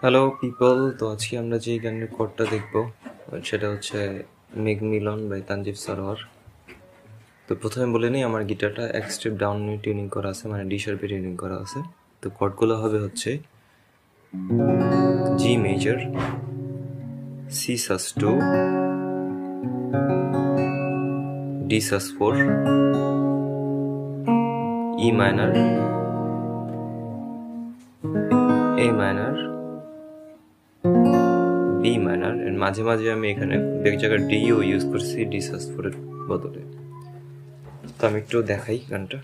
Hello people, তো আজকে আমরা যে গানের কোডটা দেখবো সেটা হচ্ছে মেঘ মিলন বাই তানজিব সরোয়ার। তো প্রথমে বলে নিই, আমার গিটারটা এক স্টেপ ডাউন টিউনিং করা আছে, মানে ডি শার্পে টিউনিং করা আছে। তো কোডগুলো হবে হচ্ছে G major, C sus 2, D sus 4, E minor, A minor, B minor, এর মাঝে মাঝে আমি এখানে এক জায়গায় ডিও ইউজ করছি ডি সাস 4 এর বদলে। তো আমি একটু দেখাই গানটা।